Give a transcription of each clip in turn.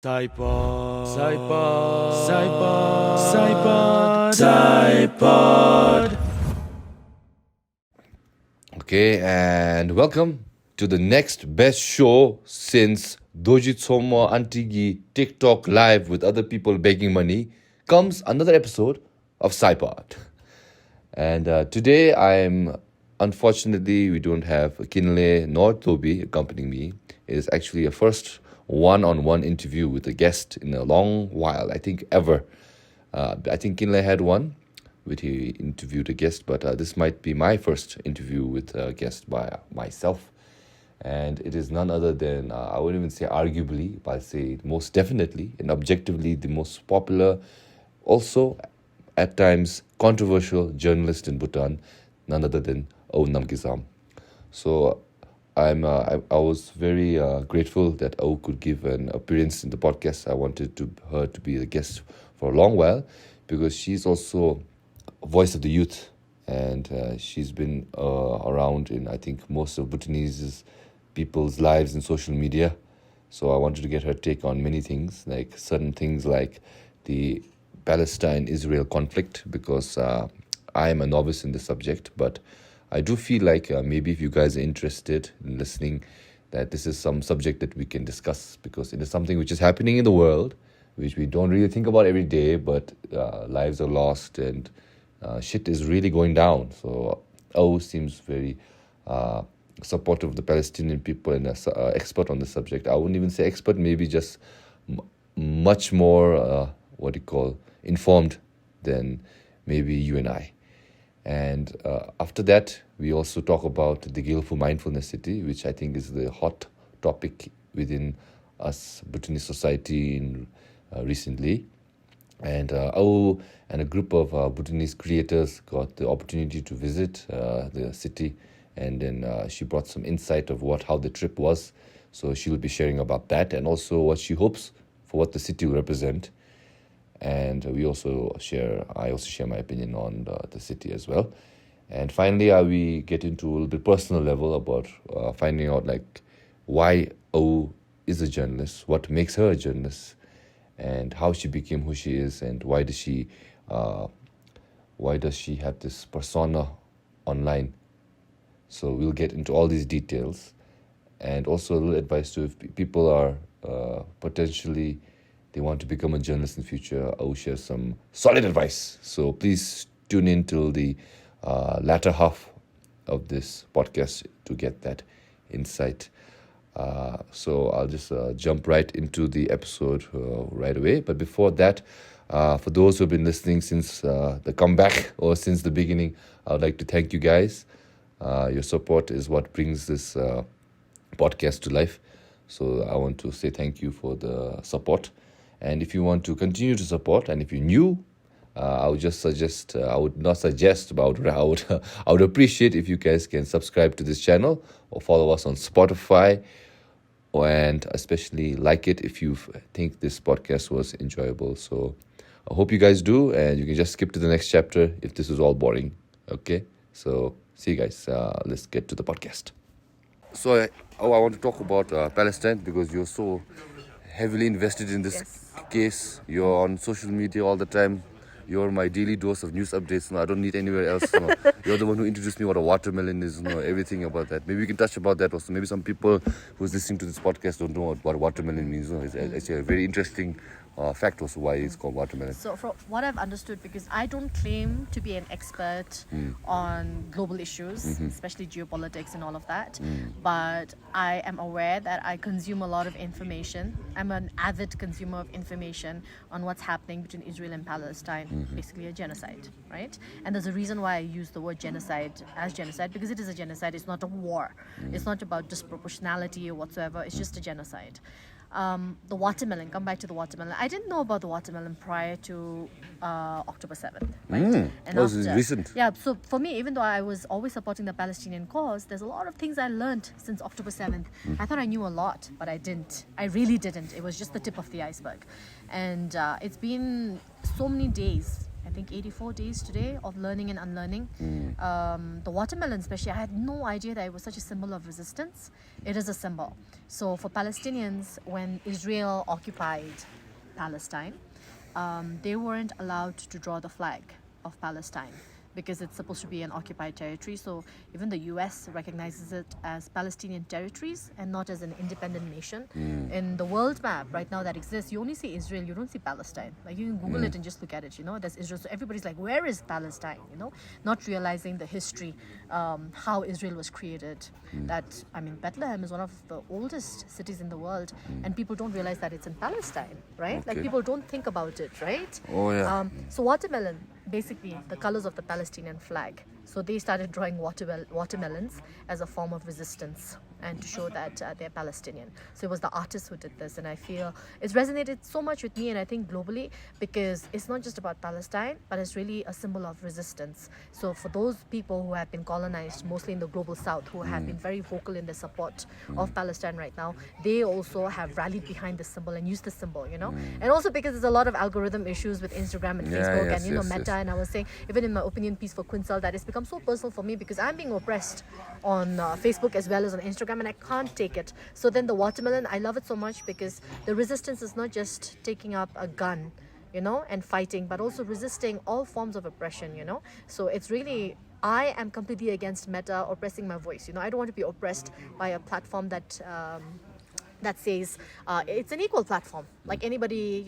PSY-POD, PSY-POD. Okay, and welcome to the next best show since Dojitsomo Antigi TikTok live with other people begging money comes another episode of PSY-POD. And today unfortunately, we don't have Kinle nor Toby accompanying me. It is actually a first one-on-one interview with a guest in a long while, I think ever. I think Kinle had one, where he interviewed a guest, but this might be my first interview with a guest by myself. And it is none other than, I wouldn't even say arguably, but I'd say most definitely and objectively the most popular, also at times controversial journalist in Bhutan, none other than Namgay Zam. So I was very grateful that O could give an appearance in the podcast. I wanted her to be the guest for a long while because she's also a voice of the youth, and she's been around in, I think, most of Bhutanese people's lives in social media. So I wanted to get her take on many things, like certain things like the Palestine-Israel conflict, because I am a novice in the subject, but I do feel like maybe if you guys are interested in listening, that this is some subject that we can discuss, because it is something which is happening in the world, which we don't really think about every day, but lives are lost and shit is really going down. So O seems very supportive of the Palestinian people and an expert on the subject. I wouldn't even say expert, maybe just much more, informed than maybe you and I. And after that, we also talk about the Gelephu Mindfulness City, which I think is the hot topic within us Bhutanese society recently. And and a group of Bhutanese creators got the opportunity to visit the city, and then she brought some insight of how the trip was. So she will be sharing about that, and also what she hopes for what the city will represent. And I also share my opinion on the city as well. And finally, we get into a little bit personal level about finding out like why O is a journalist, what makes her a journalist, and how she became who she is, and why does she have this persona online. So we'll get into all these details, and also a little advice to if people are potentially they want to become a journalist in the future. I will share some solid advice. So please tune in till the latter half of this podcast to get that insight. So I'll just jump right into the episode right away. But before that, for those who have been listening since the comeback or since the beginning, I would like to thank you guys. Your support is what brings this podcast to life. So I want to say thank you for the support. And if you want to continue to support, and if you're new, I would just suggest, I would not suggest, but I would appreciate if you guys can subscribe to this channel or follow us on Spotify, and especially like it if you think this podcast was enjoyable. So I hope you guys do, and you can just skip to the next chapter if this is all boring. Okay, so see you guys. Let's get to the podcast. So I want to talk about Palestine, because you're so heavily invested in this case. You're on social media all the time. You're my daily dose of news updates. I don't need anywhere else. You're the one who introduced me what a watermelon is. Everything about that. Maybe we can touch about that also. Maybe some people who's listening to this podcast don't know what watermelon means. It's actually a very interesting fact also why it's called watermelon. So from what I've understood, because I don't claim to be an expert on global issues, especially geopolitics and all of that, but I am aware that I consume a lot of information. I'm an avid consumer of information on what's happening between Israel and Palestine, basically a genocide, right? And there's a reason why I use the word genocide as genocide, because it is a genocide. It's not a war. It's not about disproportionality or whatsoever. It's just a genocide. The watermelon, come back to the watermelon. I didn't know about the watermelon prior to October 7th, right? And that was recent. Yeah, so for me, even though I was always supporting the Palestinian cause, there's a lot of things I learned since October 7th. I thought I knew a lot, but I didn't. I really didn't. It was just the tip of the iceberg. And it's been so many days I think 84 days today of learning and unlearning. The watermelon especially, I had no idea that it was such a symbol of resistance. It is a symbol. So for Palestinians, when Israel occupied Palestine, they weren't allowed to draw the flag of Palestine because it's supposed to be an occupied territory. So even the US recognizes it as Palestinian territories and not as an independent nation. In the world map right now that exists, you only see Israel, you don't see Palestine. Like you can Google it and just look at it, there's Israel. So everybody's like, where is Palestine? Not realizing the history, how Israel was created. Bethlehem is one of the oldest cities in the world, and people don't realize that it's in Palestine, right? Okay. Like people don't think about it, right? Oh, yeah. So watermelon, basically the colors of the Palestinian flag. So they started drawing watermelons as a form of resistance and to show that they're Palestinian. So it was the artists who did this, and I feel it's resonated so much with me, and I think globally, because it's not just about Palestine, but it's really a symbol of resistance. So for those people who have been colonized, mostly in the global south, who have been very vocal in their support of Palestine right now, they also have rallied behind this symbol and used the symbol, and also because there's a lot of algorithm issues with Instagram and Facebook and Meta. And I was saying, even in my opinion piece for Quinsel, that it's become so personal for me because I'm being oppressed on Facebook as well as on Instagram, and I can't take it. So then the watermelon, I love it so much because the resistance is not just taking up a gun, and fighting, but also resisting all forms of oppression, So it's really, I am completely against Meta oppressing my voice. I don't want to be oppressed by a platform that says it's an equal platform. Like anybody,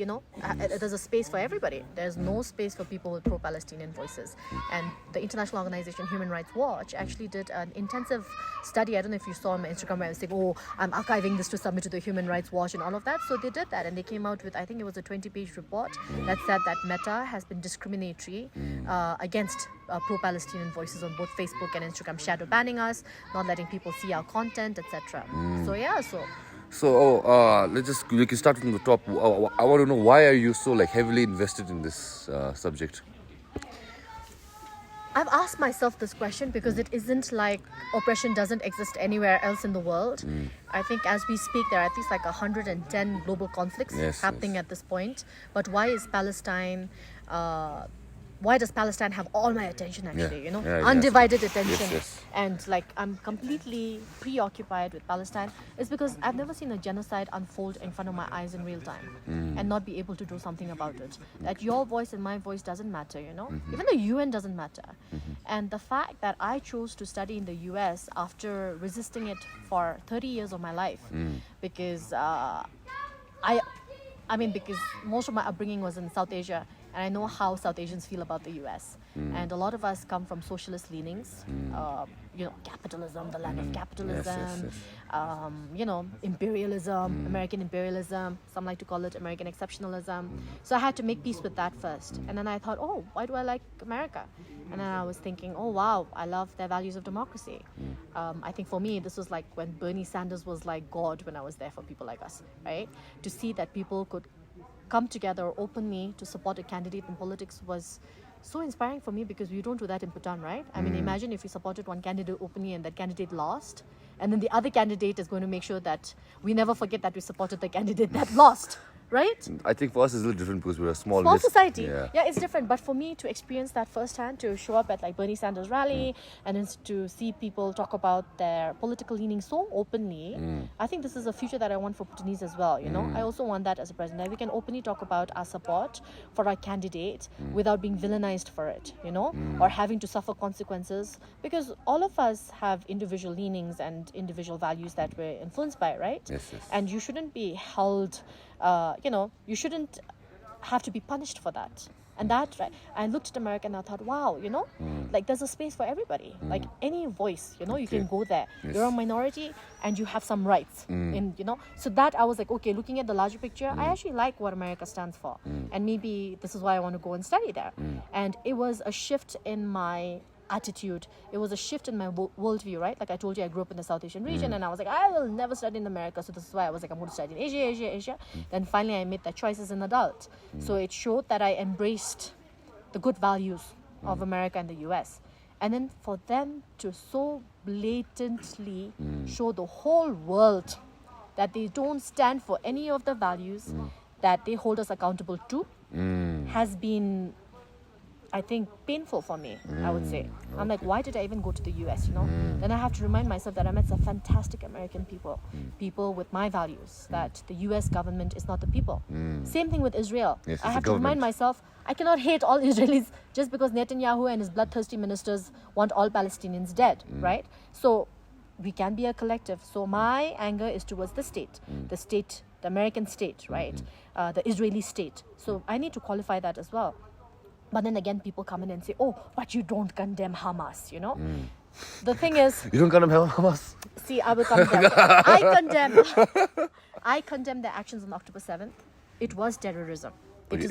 there's a space for everybody. There's no space for people with pro-Palestinian voices. And the international organization Human Rights Watch actually did an intensive study. I don't know if you saw on my Instagram where I was saying, I'm archiving this to submit to the Human Rights Watch and all of that. So they did that, and they came out with, I think it was a 20-page report that said that Meta has been discriminatory against pro-Palestinian voices on both Facebook and Instagram, shadow banning us, not letting people see our content, etc. So, we can start from the top. I want to know, why are you so heavily invested in this subject? I've asked myself this question because it isn't like oppression doesn't exist anywhere else in the world. I think as we speak, there are at least 110 global conflicts happening at this point. But why is Palestine... why does Palestine have all my attention actually, undivided attention? And I'm completely preoccupied with Palestine. It's because I've never seen a genocide unfold in front of my eyes in real time and not be able to do something about it. That your voice and my voice doesn't matter, Even the UN doesn't matter. And the fact that I chose to study in the US after resisting it for 30 years of my life, because because most of my upbringing was in South Asia, and I know how South Asians feel about the US. And a lot of us come from socialist leanings, capitalism, the land of capitalism, imperialism, American imperialism, some like to call it American exceptionalism. So I had to make peace with that first. And then I thought, why do I like America? And then I was thinking, wow, I love their values of democracy. I think for me, this was like when Bernie Sanders was like God when I was there for people like us, right? To see that people could come together openly to support a candidate in politics was so inspiring for me, because we don't do that in Bhutan, right? Imagine if we supported one candidate openly and that candidate lost, and then the other candidate is going to make sure that we never forget that we supported the candidate that lost. Right? I think for us it's a little different because we're a small society. Yeah, it's different. But for me to experience that firsthand, to show up at Bernie Sanders rally and then to see people talk about their political leanings so openly, I think this is a future that I want for Bhutanese as well. I also want that as a president, that we can openly talk about our support for our candidate without being villainized for it, or having to suffer consequences, because all of us have individual leanings and individual values that we're influenced by, right? Yes. And you shouldn't be held. You shouldn't have to be punished for that. And that, right? I looked at America and I thought, wow, there's a space for everybody. Any voice, you can go there. Yes. You're a minority and you have some rights. So that I was like, okay, looking at the larger picture, I actually like what America stands for. And maybe this is why I want to go and study there. And it was a shift in my attitude. It was a shift in my worldview, right? Like I told you, I grew up in the South Asian region, and I was like, I will never study in America. So this is why I was like, I'm going to study in Asia. Then finally I made that choice as an adult. So it showed that I embraced the good values of America and the US. And then for them to so blatantly show the whole world that they don't stand for any of the values that they hold us accountable to has been I think, painful for me, I would say. I'm like, why did I even go to the US, you know? Then I have to remind myself that I met some fantastic American people, people with my values, that the US government is not the people. Same thing with Israel. Yes, I it's have the to remind government. myself, I cannot hate all Israelis just because Netanyahu and his bloodthirsty ministers want all Palestinians dead, right? So we can be a collective. So my anger is towards the state, the American state, right? The Israeli state. So I need to qualify that as well. But then again, people come in and say, oh, but you don't condemn Hamas, you know? The thing is, You don't condemn Hamas? see, I will come there. I condemn their actions on October 7th. It was terrorism. But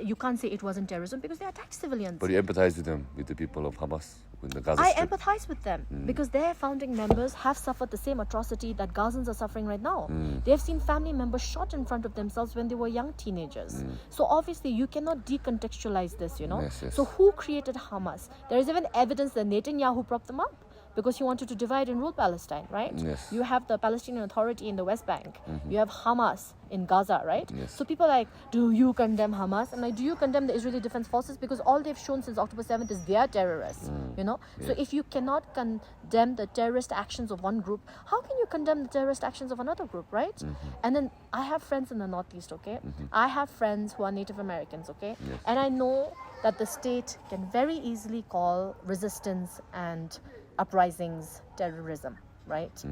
You can't say it wasn't terrorism because they attacked civilians. But you empathize with them, with the people of Hamas, in the Gaza I Strip. empathize with them because their founding members have suffered the same atrocity that Gazans are suffering right now. They have seen family members shot in front of themselves when they were young teenagers. So obviously you cannot decontextualize this, you know. Yes, yes. So who created Hamas? There is even evidence that Netanyahu propped them up because he wanted to divide and rule Palestine, right? Yes. You have the Palestinian Authority in the West Bank. You have Hamas in Gaza, right? Yes. So people are like, do you condemn Hamas? I'm like, do you condemn the Israeli Defense Forces? Because all they've shown since October 7th is they are terrorists, you know? So if you cannot condemn the terrorist actions of one group, how can you condemn the terrorist actions of another group, right? And then I have friends in the Northeast, okay? I have friends who are Native Americans, okay? And I know that the state can very easily call resistance and uprisings terrorism, right?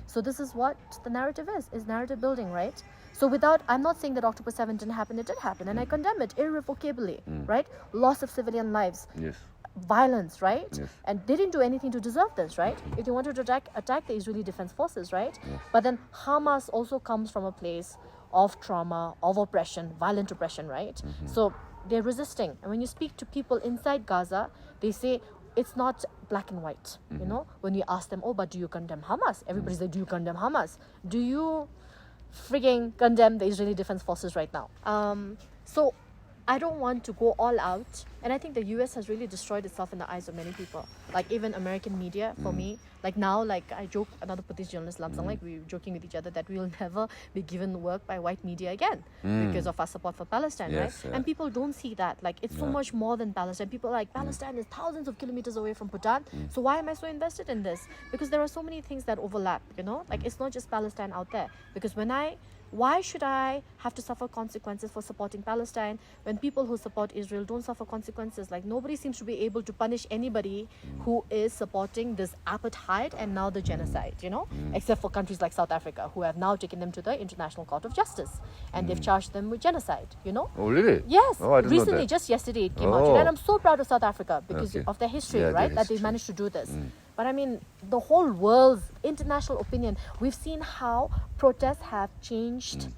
So this is what the narrative is narrative building, right? So I'm not saying that October 7th didn't happen, it did happen, and I condemn it irrevocably, right? Loss of civilian lives, Yes. violence, right? Yes. And they didn't do anything to deserve this, right? If they wanted to attack the Israeli Defense Forces, right? But then Hamas also comes from a place of trauma, of oppression, violent oppression, right? So they're resisting. And when you speak to people inside Gaza, they say, it's not black and white, you know? When you ask them, oh, but do you condemn Hamas? Everybody's like, do you condemn Hamas? Do you frigging condemn the Israeli Defense Forces right now? So I don't want to go all out. And I think the US has really destroyed itself in the eyes of many people. Like even American media, for me, like now, like I joke, another Buddhist journalist, Lamsang, like we were joking with each other that we will never be given work by white media again because of our support for Palestine, Yes, right? yeah. And people don't see that. Like it's so much more than Palestine. People are like, Palestine is thousands of kilometers away from Bhutan. So why am I so invested in this? Because there are so many things that overlap, you know? Like it's not just Palestine out there. Because why should I have to suffer consequences for supporting Palestine when people who support Israel don't suffer consequences? Like nobody seems to be able to punish anybody who is supporting this apartheid and now the genocide, you know, except for countries like South Africa who have now taken them to the International Court of Justice and they've charged them with genocide, you know. Oh, really? Yes, Oh, I didn't know recently, that. just yesterday it came out, you know, and I'm so proud of South Africa because Okay. of their history, Yeah, their right, that they history. managed to do this. But I mean, the whole world's international opinion, we've seen how protests have changed,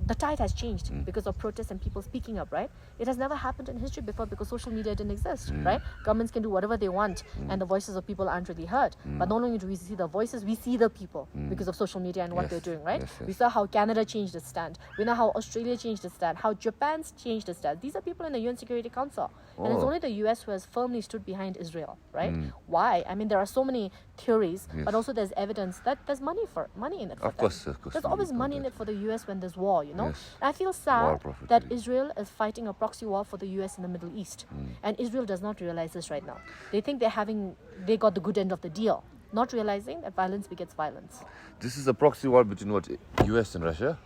the tide has changed because of protests and people speaking up, right? It has never happened in history before because social media didn't exist, right? Governments can do whatever they want and the voices of people aren't really heard. But not only do we see the voices, we see the people because of social media and what Yes, they're doing, right? yes, yes. We saw how Canada changed its stand. We know how Australia changed its stand, how Japan's changed its stand. These are people in the UN Security Council. And it's Oh. only the US who has firmly stood behind Israel, right? Why? I mean, there are so many theories, Yes. but also there's evidence that there's money in it for Of them. course. There's always money in it for the US when there's war, you know? Yes. And I feel War sad profit, that really. Israel is fighting a proxy war for the US in the Middle East. And Israel does not realize this right now. They think they got the good end of the deal, not realizing that violence begets violence. This is a proxy war between what? US and Russia?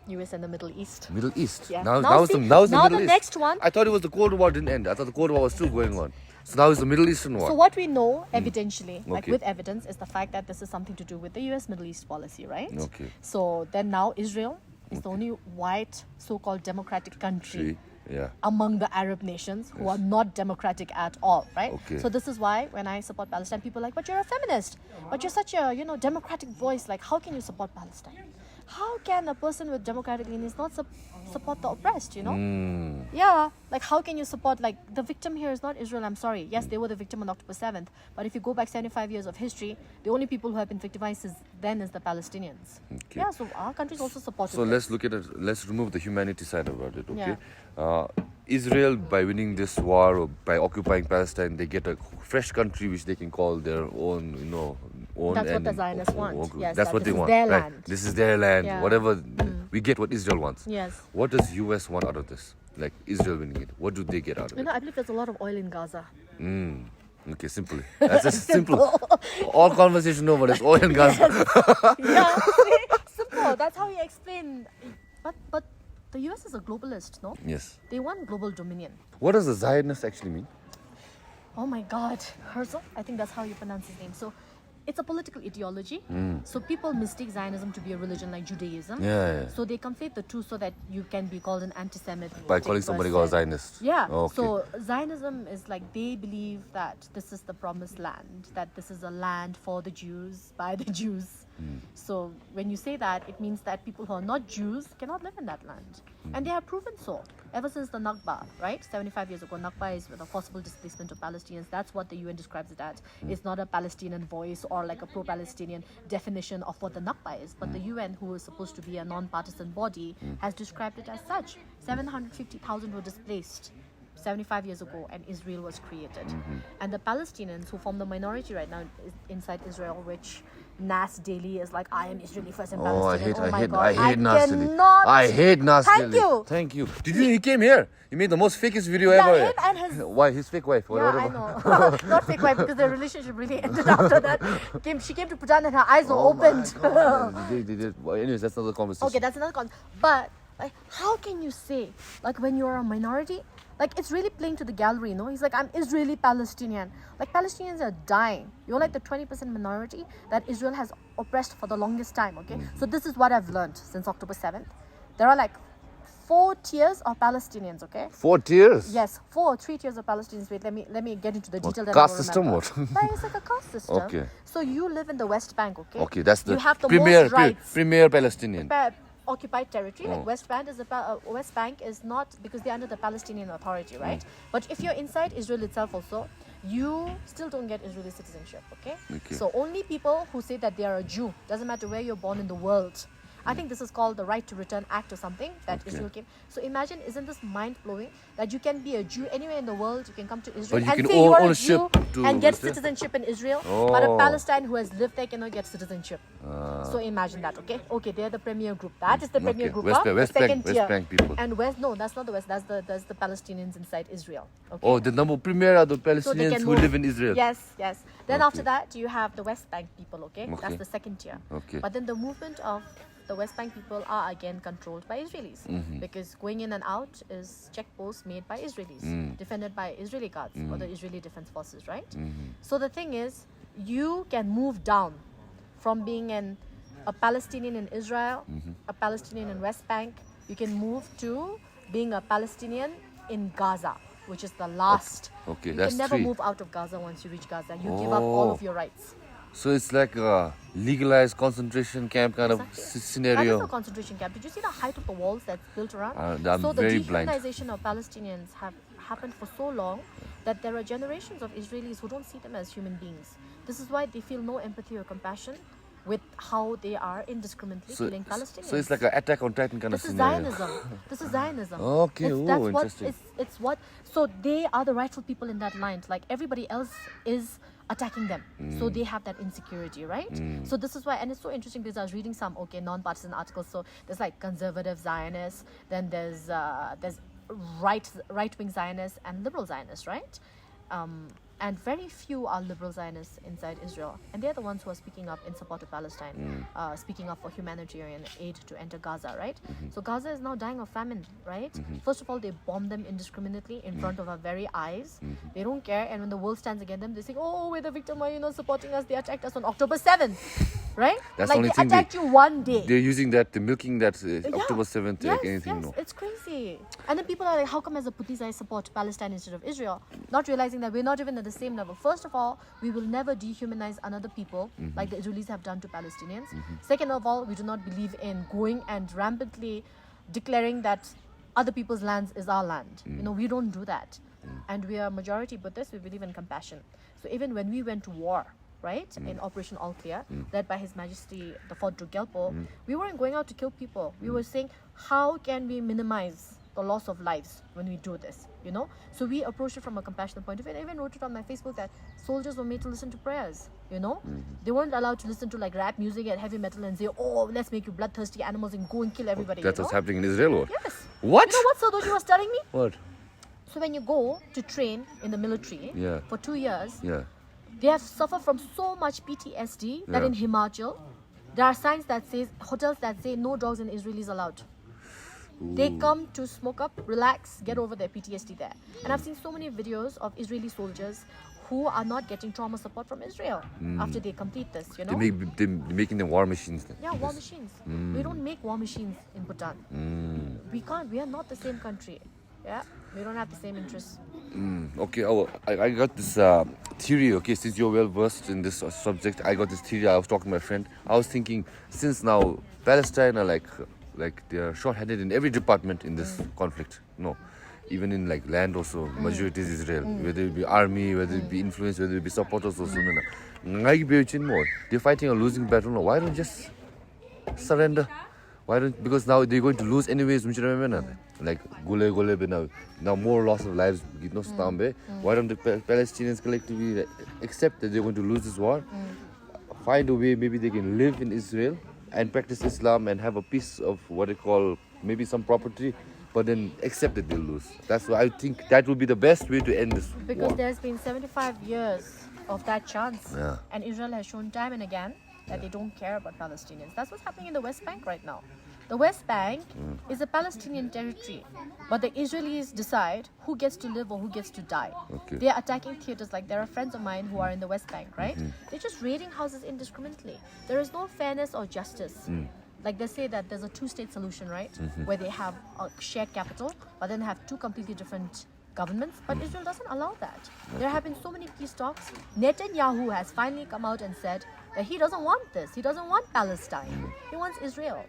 US and the Middle East. Middle East. Yeah. Now Now it's the see- Middle now the East. next one- I thought it was the Cold War didn't end. I thought the Cold War was still going on. So now it's the Middle Eastern war. So what we know evidentially, like Okay. with evidence, is the fact that this is something to do with the US Middle East policy, right? Okay. So then now Israel is the only white so-called democratic country Yeah. among the Arab nations who are not democratic at all, right? Okay. So this is why when I support Palestine, people are like, but you're a feminist, but you're such a, democratic voice. Like, how can you support Palestine? How can a person with democratic leanings not support the oppressed, you know? Yeah, like how can you support, like the victim here is not Israel, I'm sorry. Yes, they were the victim on October 7th, but if you go back 75 years of history, the only people who have been victimized is the Palestinians. Okay. Yeah, so our country's also supported So this. let's look at it. Let's remove the humanity side about it. Okay. Israel, by winning this war or by occupying Palestine, they get a fresh country which they can call their own. Own. That's what and the Zionists want. Yes, that's that what they this is want. their right? land. This is their land. Yeah. Whatever we get, what Israel wants. Yes. What does US want out of this? like Israel winning it? What do they get out of You it? know, I believe there's a lot of oil in Gaza. Okay, simply. That's just simple. All conversation over. It's oil and Gaza. Yeah, see? Simple. That's how you explain. But the US is a globalist, no? Yes. They want global dominion. What does the Zionist actually mean? Oh my God, Herzl? I think that's how you pronounce his name. So it's a political ideology. So people mistake Zionism to be a religion like Judaism. Yeah. So they conflate the two so that you can be called an anti-Semitic. By calling somebody a Zionist. Yeah. Okay. So Zionism is like they believe that this is the promised land, that this is a land for the Jews, by the Jews. So when you say that, it means that people who are not Jews cannot live in that land. And they have proven so. Ever since the Nakba, right? 75 years ago, Nakba is the forcible displacement of Palestinians. That's what the UN describes it as. It's not a Palestinian voice or like a pro-Palestinian definition of what the Nakba is. But the UN, who is supposed to be a non-partisan body, has described it as such. 750,000 were displaced 75 years ago, and Israel was created. And the Palestinians, who form the minority right now inside Israel, which Nas Daily is like, I am Israeli first and Palestinian. I hate Nas Daily. I hate Nas Daily. Thank you. Did you? He came here. He made the most fakest video ever. Him and his... Why? His fake wife. Yeah, I know. Not fake wife, because their relationship really ended after that. She came to Bhutan and her eyes were opened. They did. Well, anyways, that's another conversation. Okay, that's another conversation. But like, how can you say, like, when you're a minority, like, it's really playing to the gallery, no? He's like, I'm Israeli Palestinian. Like, Palestinians are dying. You're like the 20% minority that Israel has oppressed for the longest time, okay? So this is what I've learned since October 7th. There are like 4 tiers of Palestinians, okay? 4 tiers? Yes, 3 tiers of Palestinians. Wait, let me get into the detail. Caste system, what? Yeah, it's like a caste system. Okay. So you live in the West Bank, okay? Okay, that's the, you have the premier, most rights. premier Palestinian. Occupied territory, like West Bank is not, because they're under the Palestinian Authority, right? But if you're inside Israel itself also, you still don't get Israeli citizenship, okay? So only people who say that they are a Jew, doesn't matter where you're born in the world. I think this is called the Right to Return Act or something that Israel came. So imagine, isn't this mind-blowing that you can be a Jew anywhere in the world, you can come to Israel and say you are a Jew and get citizenship in Israel, but a Palestine who has lived there cannot get citizenship. So imagine that, okay? Okay, they're the premier group. That is the premier group. West Bank people. And no, that's not the West. That's the Palestinians inside Israel. Okay? Oh, the number premier are the Palestinians who live in Israel. Yes. Then after that, you have the West Bank people, okay? That's the second tier. Okay. But then the movement of the West Bank people are again controlled by Israelis, because going in and out is checkposts made by Israelis, defended by Israeli guards or the Israeli Defense Forces, right? So the thing is, you can move down from being a Palestinian in Israel, a Palestinian in West Bank. You can move to being a Palestinian in Gaza, which is the last. Okay, you that's can never 3. move out of Gaza once you reach Gaza. You give up all of your rights. So it's like a legalized concentration camp kind of scenario. That is a concentration camp. Did you see the height of the walls that's built around? I'm so the very dehumanization blind. of Palestinians have happened for so long that there are generations of Israelis who don't see them as human beings. This is why they feel no empathy or compassion with how they are indiscriminately killing Palestinians. So it's like an Attack on Titan kind of scenario. This is Zionism. Okay, interesting. So they are the rightful people in that line. Like everybody else is attacking them. So they have that insecurity, right? So this is why, and it's so interesting because I was reading some non-partisan articles. So there's like conservative Zionists, then there's right-wing Zionists and liberal Zionists, right? And very few are liberal Zionists inside Israel. And they're the ones who are speaking up in support of Palestine, speaking up for humanitarian aid to enter Gaza, right? So Gaza is now dying of famine, right? First of all, they bomb them indiscriminately in front of our very eyes. They don't care. And when the world stands against them, they say, oh, we're the victim, why are you not supporting us? They attacked us on October 7th, right? That's like the only they thing attacked you one day. They're using that, they're milking that October 7th, like anything. Yes, it's crazy. And then people are like, how come as a Putis I support Palestine instead of Israel? Not realizing that we're not even at the same level. First of all, we will never dehumanize another people like the Israelis have done to Palestinians. Second of all, we do not believe in going and rampantly declaring that other people's lands is our land. We don't do that. And we are a majority Buddhists. We believe in compassion. So even when we went to war, right, in Operation All Clear, led by His Majesty the Fort Gelephu, we weren't going out to kill people. We were saying, how can we minimize the loss of lives when we do this, So we approached it from a compassionate point of view. And I even wrote it on my Facebook that soldiers were made to listen to prayers, They weren't allowed to listen to like rap music and heavy metal and say, oh, let's make you bloodthirsty animals and go and kill everybody. That's what's happening in Israel, or? Yes. What? You know what Sadoji was telling me? What? So when you go to train in the military Yeah. for 2 years, Yeah. they have suffered from so much PTSD that Yeah. in Himachal, there are signs that says, hotels that say no dogs and Israelis allowed. They come to smoke up, relax, get over their PTSD there. And I've seen so many videos of Israeli soldiers who are not getting trauma support from Israel after they complete this, you know? They're making them war machines then. Yeah, war machines. We don't make war machines in Bhutan. We can't. We are not the same country. Yeah, we don't have the same interests. Okay, I got this theory, okay, since you're well versed in this subject, I got this theory. I was talking to my friend. I was thinking, since now Palestine are like they're short-handed in every department in this conflict. No, even in like land also, majority is Israel. Whether it be army, whether it be influence, whether it be supporters also. They're fighting a losing battle. No, why don't just surrender? Why don't? Because now they're going to lose anyways. Like now more loss of lives. Why don't the Palestinians collectively accept that they're going to lose this war? Find a way. Maybe they can live in Israel and practice Islam and have a piece of what they call maybe some property, but then accept that they'll lose. That's why I think that would be the best way to end this Because war. there's been 75 years of that chance. Yeah. And Israel has shown time and again that they don't care about Palestinians. That's what's happening in the West Bank right now. The West Bank is a Palestinian territory, but the Israelis decide who gets to live or who gets to die. Okay. They are attacking theaters. Like there are friends of mine who are in the West Bank, right? They're just raiding houses indiscriminately. There is no fairness or justice. Like they say that there's a two-state solution, right? Where they have a shared capital, but then have two completely different governments. But Israel doesn't allow that. There have been so many peace talks. Netanyahu has finally come out and said that he doesn't want this. He doesn't want Palestine. He wants Israel.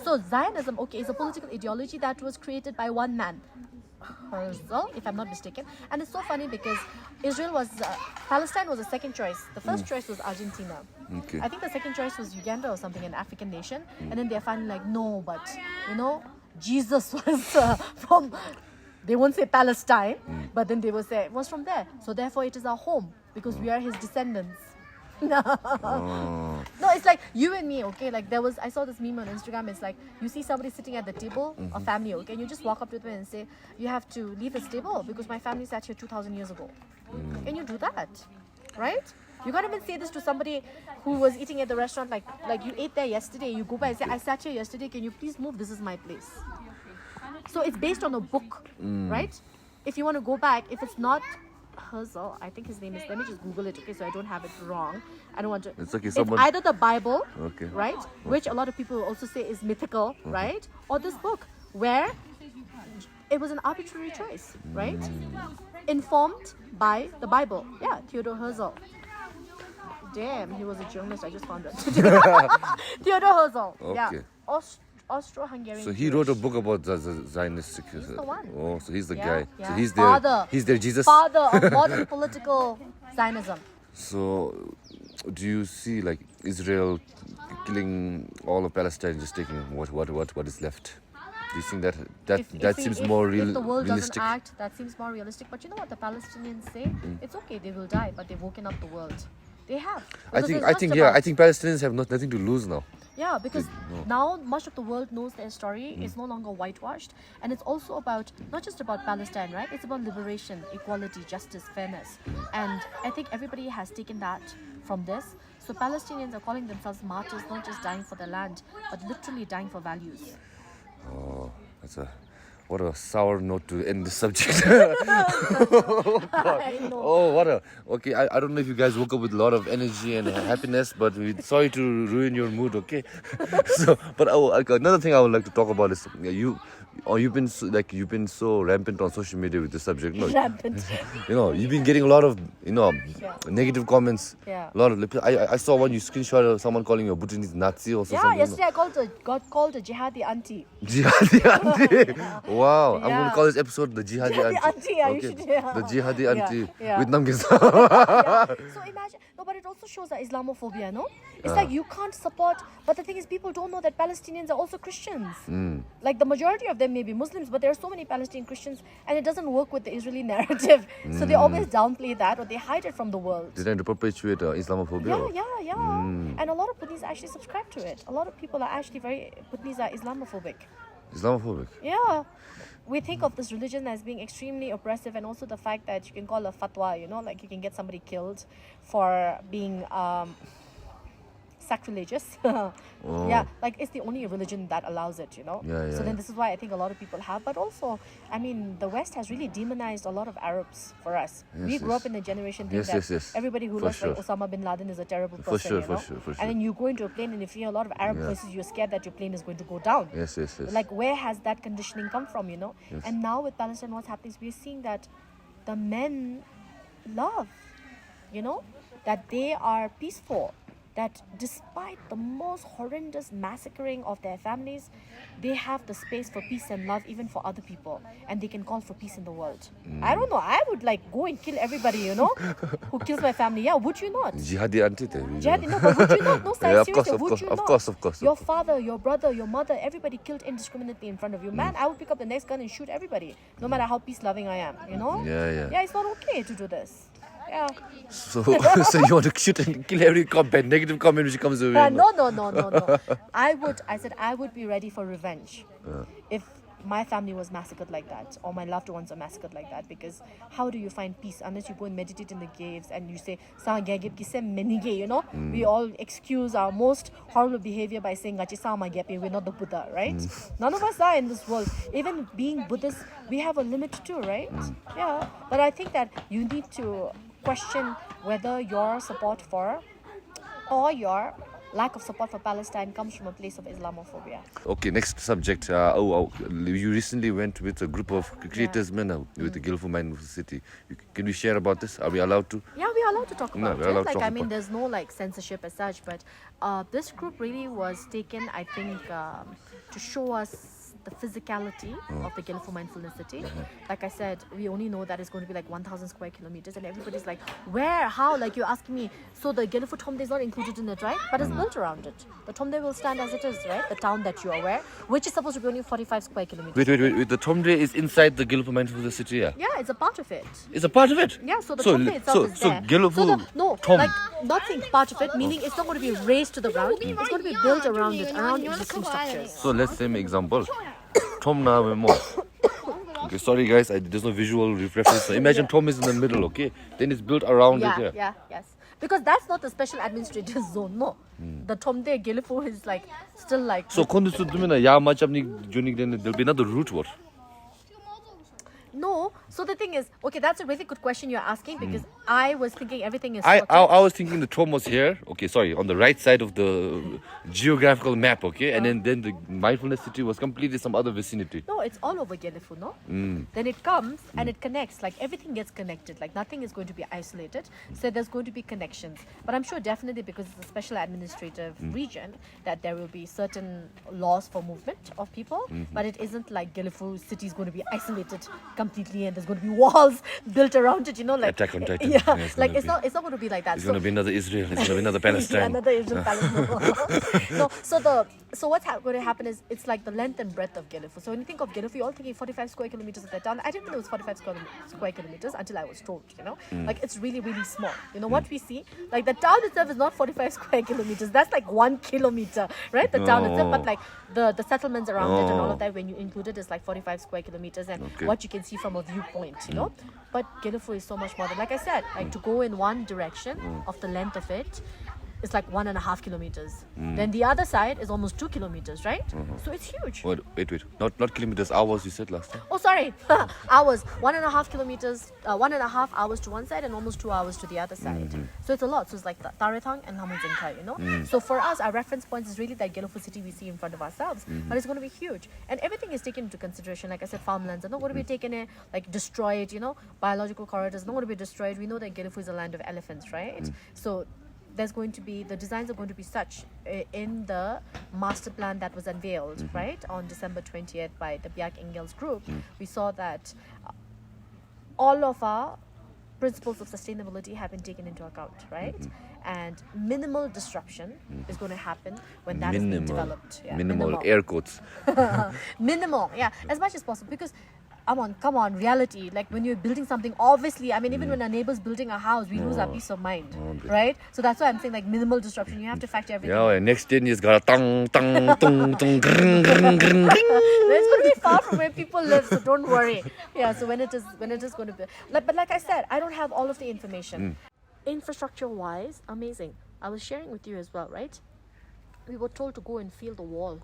So Zionism, okay, is a political ideology that was created by one man, Herzl, if I'm not mistaken. And it's so funny because Palestine was the second choice. The first choice was Argentina. Okay. I think the second choice was Uganda or something, an African nation. And then they're finally like, no, but, you know, Jesus was from, they won't say Palestine, but then they will say, it was from there. So therefore it is our home because we are his descendants. No, it's like you and me, okay? Like I saw this meme on Instagram. It's like you see somebody sitting at the table, a family, okay? And you just walk up to them and say, you have to leave this table because my family sat here 2,000 years ago. Can you do that? Right? You can't even say this to somebody who was eating at the restaurant, like you ate there yesterday. You go by and say, I sat here yesterday. Can you please move? This is my place. So it's based on a book, right? If you want to go back, if it's not Herzl, I think his name is, let me just Google it, okay, so I don't have it wrong. I don't want to. It's okay, It's someone. either the Bible, Okay. right, which a lot of people also say is mythical, right, or this book, where it was an arbitrary choice, right, informed by the Bible. Yeah, Theodor Herzl. Damn, he was a journalist. I just found it. Theodor Herzl. Yeah. Okay. Austro-Hungarian. So he wrote a book about the Zionistic. He's the one. Oh, so he's the Yeah, guy. yeah. So he's Father. He's their Jesus. Father of modern political Zionism. So, do you see like Israel killing all of Palestine, just taking what is left? Do you think that seems more If the world realistic? doesn't act, that seems more realistic. But you know what the Palestinians say? It's okay, they will die, but they've woken up the world. They have. I Because think it's I not think about- Palestinians have nothing to lose now. Yeah, because now much of the world knows their story. It's no longer whitewashed. And it's also about, not just about Palestine, right? It's about liberation, equality, justice, fairness. And I think everybody has taken that from this. So Palestinians are calling themselves martyrs, not just dying for their land, but literally dying for values. Oh, what a sour note to end this subject. I know. Oh, okay. I don't know if you guys woke up with a lot of energy and happiness, but we're sorry to ruin your mood, okay? But another thing I would like to talk about is you've been so rampant on social media with this subject. No, Rampant. you've been getting a lot of negative comments. Yeah. A lot of I saw one you screenshot of someone calling you a Bhutanese Nazi or Yeah, something. yesterday I got called a jihadi auntie. Jihadi auntie. Wow. I'm going Yeah. to call this episode the Jihadi Jihadi auntie. auntie, yeah, you should, yeah. The Jihadi Yeah, auntie yeah. with Namgay Zam. So imagine, no, but it also shows that Islamophobia, no? It's like you can't support, but the thing is, people don't know that Palestinians are also Christians. Like the majority of them may be Muslims, but there are so many Palestinian Christians, and it doesn't work with the Israeli narrative. So they always downplay that, or they hide it from the world. Designed to perpetuate Islamophobia. Yeah. And a lot of Bhutanese actually subscribe to it. A lot of people are actually Bhutanese are Islamophobic. Islamophobic. Yeah. We think of this religion as being extremely oppressive, and also the fact that you can call a fatwa, like you can get somebody killed for being sacrilegious. Yeah, like it's the only religion that allows it, So then this is why I think a lot of people have. But also, I mean, the West has really demonized a lot of Arabs for us. We grew up in a generation thinking that everybody who looks like Osama bin Laden is a terrible person, For sure. And then you go into a plane, and if you hear a lot of Arab voices, you're scared that your plane is going to go down. Yes. Like, where has that conditioning come from, And now with Palestine, what's happening is we're seeing that the men love, that they are peaceful, that despite the most horrendous massacring of their families, they have the space for peace and love even for other people, and they can call for peace in the world. I don't know, I would go and kill everybody, who kills my family. Yeah, would you not? Jihadi Jihadi, no, but would you not? No, seriously, would you not? Of course. Your father, your brother, your mother, everybody killed indiscriminately in front of you. Man, I would pick up the next gun and shoot everybody, no matter how peace-loving I am, Yeah, it's not okay to do this. Yeah. So you want to shoot and kill every negative comment which comes away? No. I would be ready for revenge if my family was massacred like that, or my loved ones are massacred like that. Because how do you find peace unless you go and meditate in the caves and you say, we all excuse our most horrible behavior by saying, we're not the Buddha, right? None of us are in this world. Even being Buddhists, we have a limit too, right? Yeah. But I think that you need to question whether your support for or your lack of support for Palestine comes from a place of Islamophobia. Okay, next subject. You recently went with a group of creators men with the Gelephu Mindfulness City. Can we share about this? Are we allowed to? Yeah, we are allowed to talk about we're allowed it. to talk about there's no censorship as such, but this group really was taken, I think, to show us the physicality of the Gelephu Mindfulness City. Like I said, we only know that it's going to be like 1,000 square kilometers, and everybody's like, where, how? Like, you're asking me, so the Gelephu Tomde is not included in it, right? But it's built around it. The Tomde will stand as it is, right? The town that you are aware, which is supposed to be only 45 square kilometers. Wait. The Tomde is inside the Gelephu Mindfulness City, yeah? Yeah, it's a part of it. It's a part of it? Yeah, so the Tomde itself is there. Not saying part of it, meaning it's not going to be raised to the ground. It's going to be built around it, around existing structures. So let's say an example. Okay, sorry guys, there's no visual reference. So imagine Tom is in the middle, okay? Then it's built around it. Yes. Because that's not the special administrative zone, no. The Tomde Gelephu is still like. So there'll be another route, what? No. So the thing is, okay, that's a really good question you're asking, because I was thinking everything is. I was thinking the Tom was here. Okay, sorry, on the right side of the geographical map. Okay, and then the Mindfulness City was completely some other vicinity. No, it's all over Gelephu, no. Then it comes and it connects. Like, everything gets connected. Like, nothing is going to be isolated. So there's going to be connections. But I'm sure definitely, because it's a special administrative region, that there will be certain laws for movement of people. But it isn't like Gelephu City is going to be isolated completely and there's going to be walls built around it, Attack on Titan. Yeah, it's not going to be like that. It's going to be another Israel. It's going to be another Palestine. Another Israel, Palestine. No, so what's going to happen is, it's like the length and breadth of Gelephu. So when you think of Gelephu, you're all thinking 45 square kilometers of that town. I didn't know it was 45 square kilometers until I was told, Like, it's really, really small. What we see, like, the town itself is not 45 square kilometers. That's like 1 kilometer, right? The town itself, but like the settlements around it and all of that, when you include it, is like 45 square kilometers, and what you can see from a viewpoint, But Gelephu is so much more than, like I said, like, to go in one direction of the length of it, it's like 1.5 kilometers. Then the other side is almost 2 kilometers, right? So it's huge. Wait. Not kilometers, hours you said last time. Oh, sorry. Hours. 1.5 kilometers, 1.5 hours to one side and almost 2 hours to the other side. So it's a lot. So it's like Taretang and Lamunzinkai, So for us, our reference point is really that Gelephu City we see in front of ourselves. But it's going to be huge. And everything is taken into consideration. Like I said, farmlands are not going to be taken, destroyed, Biological corridors are not going to be destroyed. We know that Gelephu is a land of elephants, right? So there's going to be, the designs are going to be such in the master plan that was unveiled, right, on December 20th by the Bjark Engels group. We saw that all of our principles of sustainability have been taken into account, right? And minimal disruption is going to happen when that is being developed. Minimal air quotes. Minimal, yeah, as much as possible, because come on, reality. Like when you're building something, obviously, I mean, even when our neighbor's building a house, we lose our peace of mind, right? So that's why I'm saying like minimal disruption. You have to factor everything. Yeah, next 10 years got a tung, tung, tung, tung, grrng, grrng, grrng. It's going to be far from where people live, so don't worry. Yeah, so when it is going to be, but like I said, I don't have all of the information. Infrastructure-wise, amazing. I was sharing with you as well, right? We were told to go and feel the wall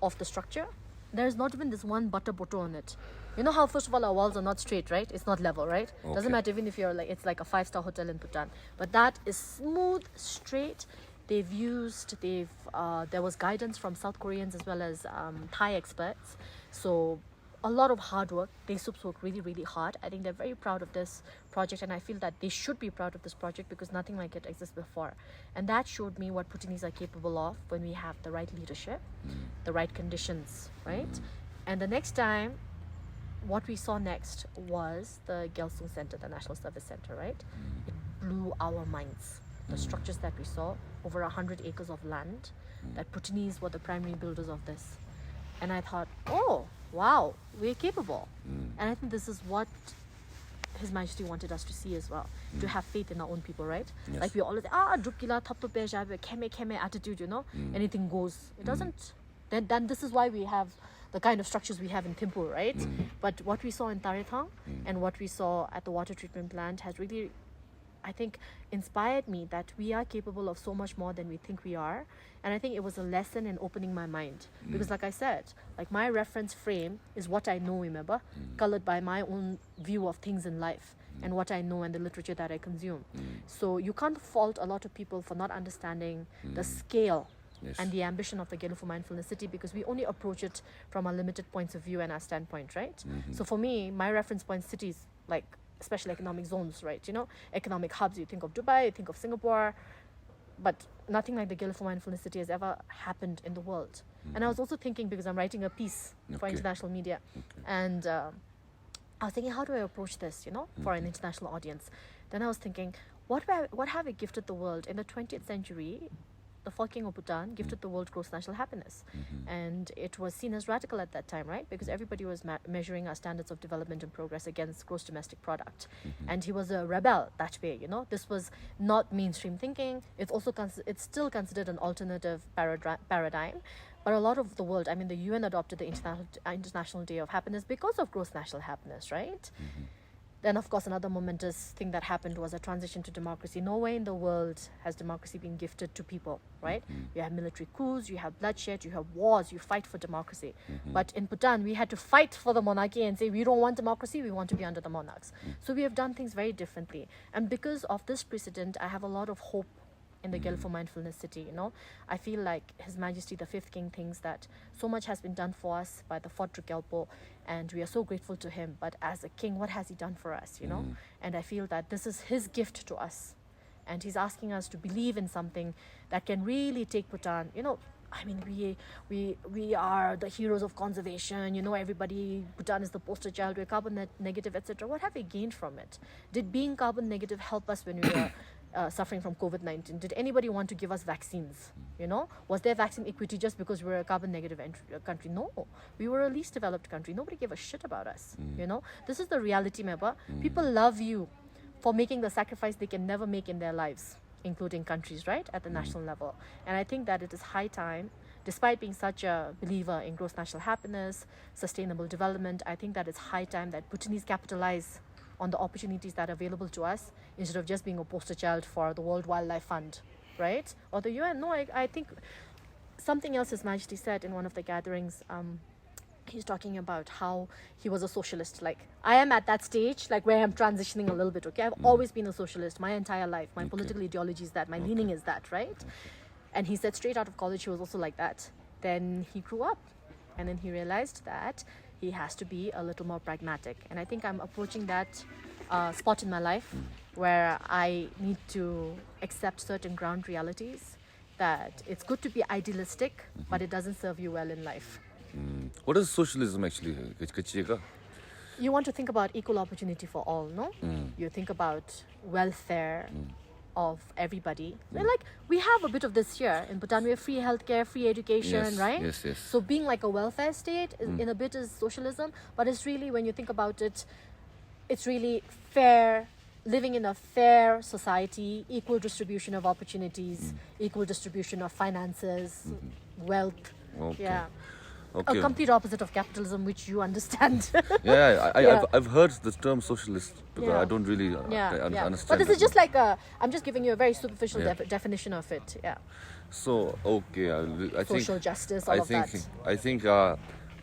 of the structure. There is not even this one butter bottle on it. You know how first of all our walls are not straight, right? It's not level, right? Okay. Doesn't matter even if you're like it's like a 5-star hotel in Bhutan, but that is smooth, straight. There was guidance from South Koreans as well as Thai experts. So a lot of hard work. They subs work really, really hard. I think they're very proud of this project, and I feel that they should be proud of this project because nothing like it exists before. And that showed me what Bhutanese are capable of when we have the right leadership, the right conditions, right? And the next time, what we saw next was the Gelephu Center, the National Service Center, right? It blew our minds. The structures that we saw, over 100 acres of land, that Bhutanese were the primary builders of this. And I thought, oh, wow, we're capable. And I think this is what His Majesty wanted us to see as well, to have faith in our own people, right? Yes. Like we always, drukila, top keme attitude, you know, anything goes. It doesn't. Then this is why we have the kind of structures we have in Thimphu, right? But what we saw in Tarithang and what we saw at the water treatment plant has really, I think, inspired me that we are capable of so much more than we think we are. And I think it was a lesson in opening my mind. Because like I said, like my reference frame is what I know, remember? Colored by my own view of things in life and what I know and the literature that I consume. So you can't fault a lot of people for not understanding the scale and the ambition of the Gelephu Mindfulness City, because we only approach it from our limited points of view and our standpoint, right? So for me, my reference point cities, like special economic zones, right? You know, economic hubs, you think of Dubai, you think of Singapore, but nothing like the Gelephu Mindfulness City has ever happened in the world. And I was also thinking, because I'm writing a piece for international media, and I was thinking, how do I approach this, you know, for an international audience? Then I was thinking, what have we gifted the world? In the 20th century, the folk king of Bhutan gifted the world gross national happiness. And it was seen as radical at that time, right? Because everybody was measuring our standards of development and progress against gross domestic product. And he was a rebel that way, you know. This was not mainstream thinking. It's also it's still considered an alternative paradigm. But a lot of the world, I mean, the UN adopted the International Day of Happiness because of gross national happiness, right? Then, of course, another momentous thing that happened was a transition to democracy. Nowhere in the world has democracy been gifted to people, right? You have military coups, you have bloodshed, you have wars, you fight for democracy. But in Bhutan, we had to fight for the monarchy and say, we don't want democracy, we want to be under the monarchs. So we have done things very differently. And because of this precedent, I have a lot of hope in the Gelephu Mindfulness City, you know. I feel like His Majesty the Fifth King thinks that so much has been done for us by the Fort Gelpo, and we are so grateful to him. But as a king, what has he done for us, you know? And I feel that this is his gift to us. And he's asking us to believe in something that can really take Bhutan, you know. I mean, we are the heroes of conservation, you know, everybody, Bhutan is the poster child, we're carbon negative, etc. What have we gained from it? Did being carbon negative help us when we were suffering from COVID-19? Did anybody want to give us vaccines? You know, was there vaccine equity just because we're a carbon negative country? No, we were a least developed country. Nobody gave a shit about us. You know, this is the reality, Meba. People love you for making the sacrifice they can never make in their lives, including countries, right, at the national level. And I think that it is high time, despite being such a believer in gross national happiness, sustainable development, I think that it's high time that Bhutanese capitalize on the opportunities that are available to us instead of just being a poster child for the World Wildlife Fund, right? Or the UN. No, I think something else His Majesty said in one of the gatherings, he's talking about how he was a socialist. Like, I am at that stage, like where I'm transitioning a little bit, okay? I've always been a socialist my entire life. My political ideology is that, my leaning is that, right? And he said straight out of college, he was also like that. Then he grew up, and then he realized that he has to be a little more pragmatic. And I think I'm approaching that spot in my life where I need to accept certain ground realities, that it's good to be idealistic, but it doesn't serve you well in life. What is socialism actually? You want to think about equal opportunity for all, no? You think about welfare, of everybody. Like, we have a bit of this here in Bhutan. We have free healthcare, free education, Yes, right? yes, yes. So being like a welfare state in a bit is socialism, but it's really, when you think about it, it's really fair, living in a fair society, equal distribution of opportunities, equal distribution of finances, wealth. Okay. Yeah. Okay. A complete opposite of capitalism, which you understand. Yeah, I've heard the term socialist, because Yeah. I don't really understand. But this that is just much. like I'm just giving you a very superficial Yeah. definition of it. Yeah. So, okay, I think... Social justice, all of that. I think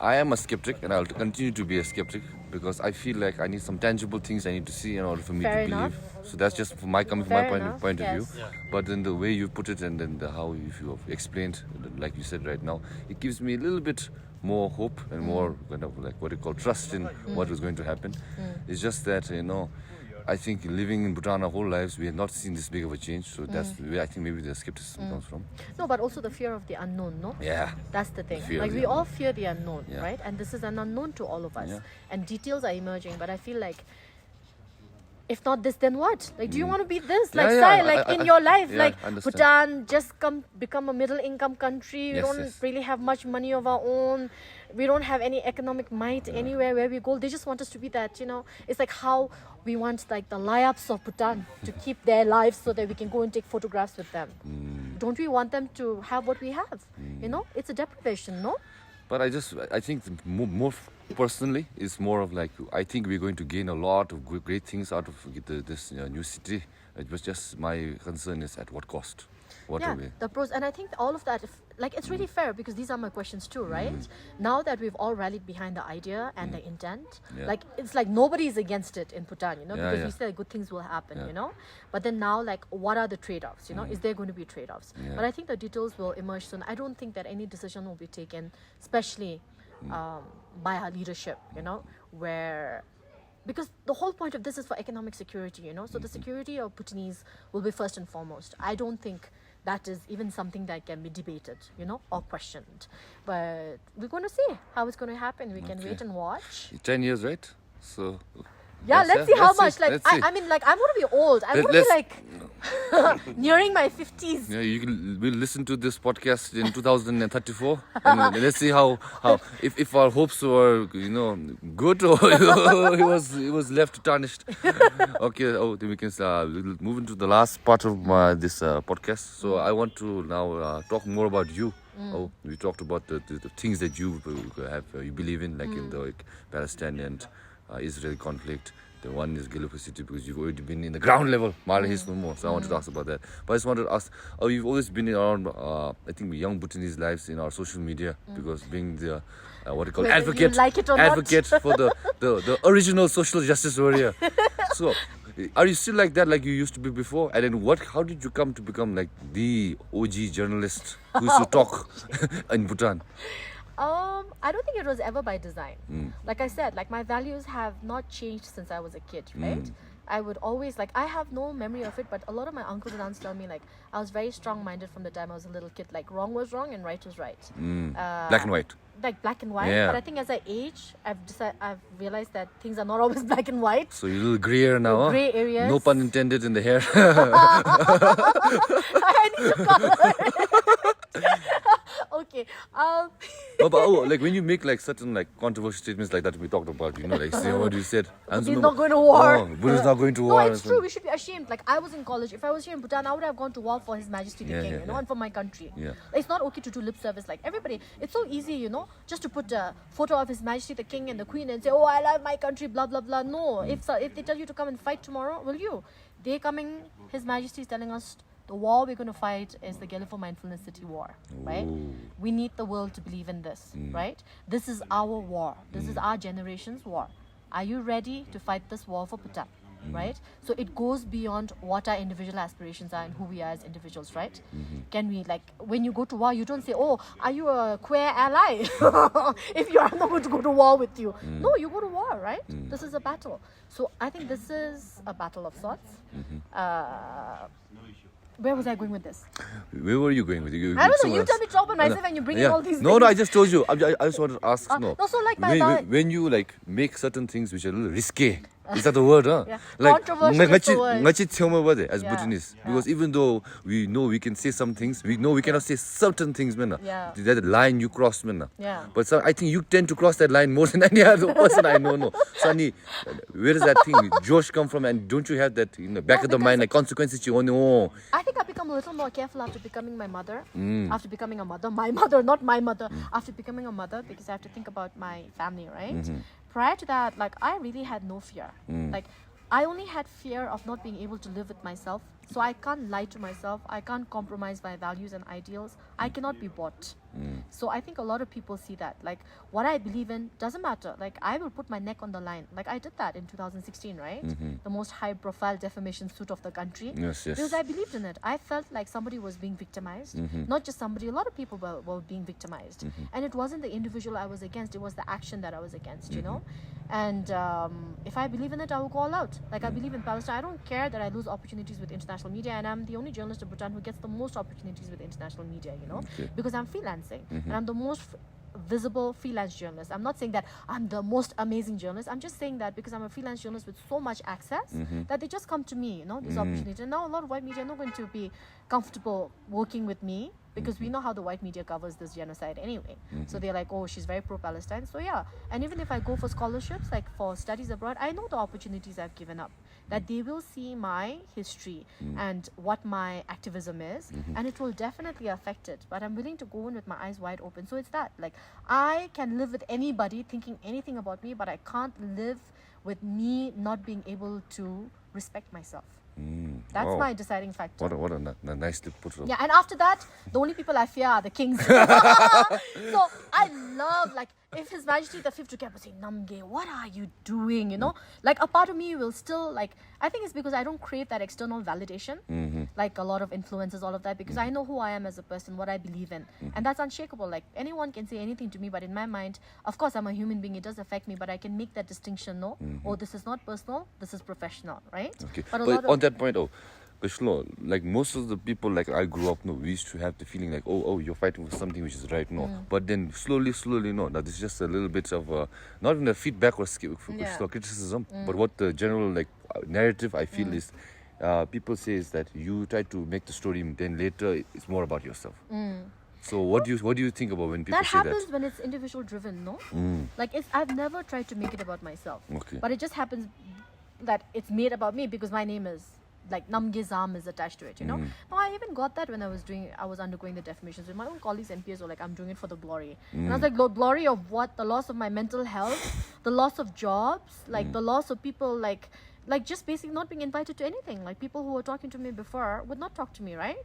I am a skeptic, and I'll continue to be a skeptic, because I feel like I need some tangible things I need to see in order for me Fair to enough. believe. So that's just from my point enough, of yes. view. But then the way you put it, and then how you have explained, like you said right now, it gives me a little bit more hope and more kind of like what you call trust in what is going to happen. It's just that, I think living in Bhutan our whole lives, we have not seen this big of a change. So that's where I think maybe the skepticism comes from. No, but also the fear of the unknown, no? Yeah. That's the thing. Fear of Like, the we all unknown. fear the unknown, Yeah. right? And this is an unknown to all of us. Yeah. And details are emerging, but I feel like, if not this, then what? Like, do you want to be this? Like, Yeah, Sai, yeah, like in I- your life, yeah, like I understand. Bhutan just become a middle income country. We Yes, don't yes. really have much money of our own. We don't have any economic might anywhere where we go. They just want us to be that, It's like how we want like the Layups of Bhutan to keep their lives so that we can go and take photographs with them. Don't we want them to have what we have? It's a deprivation, no? But I think more personally, it's more of like, I think we're going to gain a lot of great things out of this new city. It was just, my concern is at what cost? What Yeah, are we? the pros, and I think all of that, it's really fair, because these are my questions too, right? Now that we've all rallied behind the idea and the intent, Yeah. it's like nobody is against it in Bhutan, Yeah, because yeah. we say good things will happen, Yeah. But then now, like, what are the trade-offs, Is there going to be trade-offs? Yeah. But I think the details will emerge soon. I don't think that any decision will be taken, especially by our leadership, where... Because the whole point of this is for economic security, So the security of Bhutanese will be first and foremost. I don't think that is even something that can be debated, or questioned. But we're going to see how it's going to happen. We can Okay. wait and watch. 10 years, right? So... Yeah, let's see how much. Like, let's see. I mean, like, I'm going to be old. I'm going to be like nearing my 50s. Yeah, we'll listen to this podcast in 2034, and let's see how if our hopes were good, or it was left tarnished. Okay, then we can we'll move into the last part of this podcast. So I want to now talk more about you. We talked about the things that you believe in, like in the Palestinian Israel conflict. The one is Gelephu City, because you've already been in the ground level. Malahis no more. So I wanted to ask about that. But I just wanted to ask, you've always been around, I think, young Bhutanese lives in our social media, because being the Whether you advocate, like it or not. advocate for the original social justice warrior. So, are you still like that, like you used to be before? And then how did you come to become like the OG journalist who used to talk in Bhutan? I don't think it was ever by design. Like I said, like, my values have not changed since I was a kid, right? I would always, like, I have no memory of it, but a lot of my uncles and aunts tell me, like, I was very strong-minded from the time I was a little kid. Like, wrong was wrong and right was right. Black and white. Like, black and white. Yeah. But I think as I age, I've realized that things are not always black and white. So you're a little grayer now, huh? Grey areas. No pun intended in the hair. I need to color it. Okay. Like when you make like certain like controversial statements like that we talked about, like say what you said. He's not going to war. Buddha's not going to No, war. it's true. We should be ashamed. Like, I was in college. If I was here in Bhutan, I would have gone to war for His Majesty the Yeah, King, yeah, yeah. and for my country. Yeah. It's not okay to do lip service like everybody. It's so easy, just to put a photo of His Majesty the King and the Queen and say, "Oh, I love my country," blah blah blah. No, if they tell you to come and fight tomorrow, will you? They're coming. His Majesty is telling us the war we're going to fight is the Gelephu Mindfulness City war, right? Ooh. We need the world to believe in this, right? This is our war. This is our generation's war. Are you ready to fight this war for Bhutan, right? So it goes beyond what our individual aspirations are and who we are as individuals, right? Can we, like, when you go to war, you don't say, "Oh, are you a queer ally?" If you are not going to go to war with you. No, you go to war, right? This is a battle. So I think this is a battle of sorts. Where was I going with this? Where were you going with it? I don't know. You tell me to talk about myself and you bring in all these No, things. no, I just told you. I just wanted to ask. No, so like my when you like make certain things which are a little risque, Is that the word, huh? Yeah. Controversial is the word. As Yeah. Bhutanese. Yeah. Because even though we know we can say some things, we know we cannot say certain things, man. Yeah. That line you crossed, man. Yeah. But I think you tend to cross that line more than any other person I know. No. Sunny, where does that thing, Josh, come from? And don't you have that in the back of the mind, like consequences you know? I think I've become a little more careful after becoming my mother. After becoming a mother. My mother, not my mother. After becoming a mother, because I have to think about my family, right? Prior to that, like, I really had no fear. Like, I only had fear of not being able to live with myself. So I can't lie to myself. I can't compromise my values and ideals. I cannot be bought. So I think a lot of people see that. Like, what I believe in doesn't matter. Like, I will put my neck on the line. Like, I did that in 2016, right? The most high-profile defamation suit of the country. Yes. Because I believed in it. I felt like somebody was being victimized. Not just somebody. A lot of people were being victimized. And it wasn't the individual I was against. It was the action that I was against, you know? And if I believe in it, I will go all out. Like, I believe in Palestine. I don't care that I lose opportunities with international media. And I'm the only journalist in Bhutan who gets the most opportunities with international media, you know? Because I'm freelancing. And I'm the most visible freelance journalist. I'm not saying that I'm the most amazing journalist. I'm just saying that because I'm a freelance journalist with so much access that they just come to me, you know, these opportunities. And now a lot of white media are not going to be comfortable working with me because we know how the white media covers this genocide anyway. So they're like, oh, she's very pro-Palestine. So yeah, and even if I go for scholarships, like for studies abroad, I know the opportunities I've given up, that they will see my history and what my activism is, and it will definitely affect it. But I'm willing to go in with my eyes wide open. So it's that, like, I can live with anybody thinking anything about me, but I can't live with me not being able to respect myself. That's my deciding factor. What a nicely put. Yeah, and after that, the only people I fear are the kings. So I love, like, if His Majesty the Fifth Duke was saying, Namgay, what are you doing? You know, like, a part of me will still, like, I think it's because I don't crave that external validation, like a lot of influences, all of that, because I know who I am as a person, what I believe in, and that's unshakable. Like, anyone can say anything to me, but in my mind, of course, I'm a human being, it does affect me, but I can make that distinction, no? Oh, this is not personal, this is professional, right? Okay, But on that point, Vishnu, like most of the people, like I grew up, no, we used to have the feeling like, oh, you're fighting for something which is right, no. But then slowly, no, that is just a little bit of not even a feedback or criticism, but what the general like narrative I feel is, people say is that you try to make the story, then later it's more about yourself. So what do you think about when people that say that? happens when it's individual driven, no? Like, I've never tried to make it about myself. Okay. But it just happens that it's made about me because my name is, like, Namgay Zam is attached to it, you know? No, I even got that when I was undergoing the defamations. With my own colleagues and peers were like, I'm doing it for the glory. And I was like, glory of what? The loss of my mental health, the loss of jobs, like the loss of people, like just basically not being invited to anything. Like, people who were talking to me before would not talk to me, right?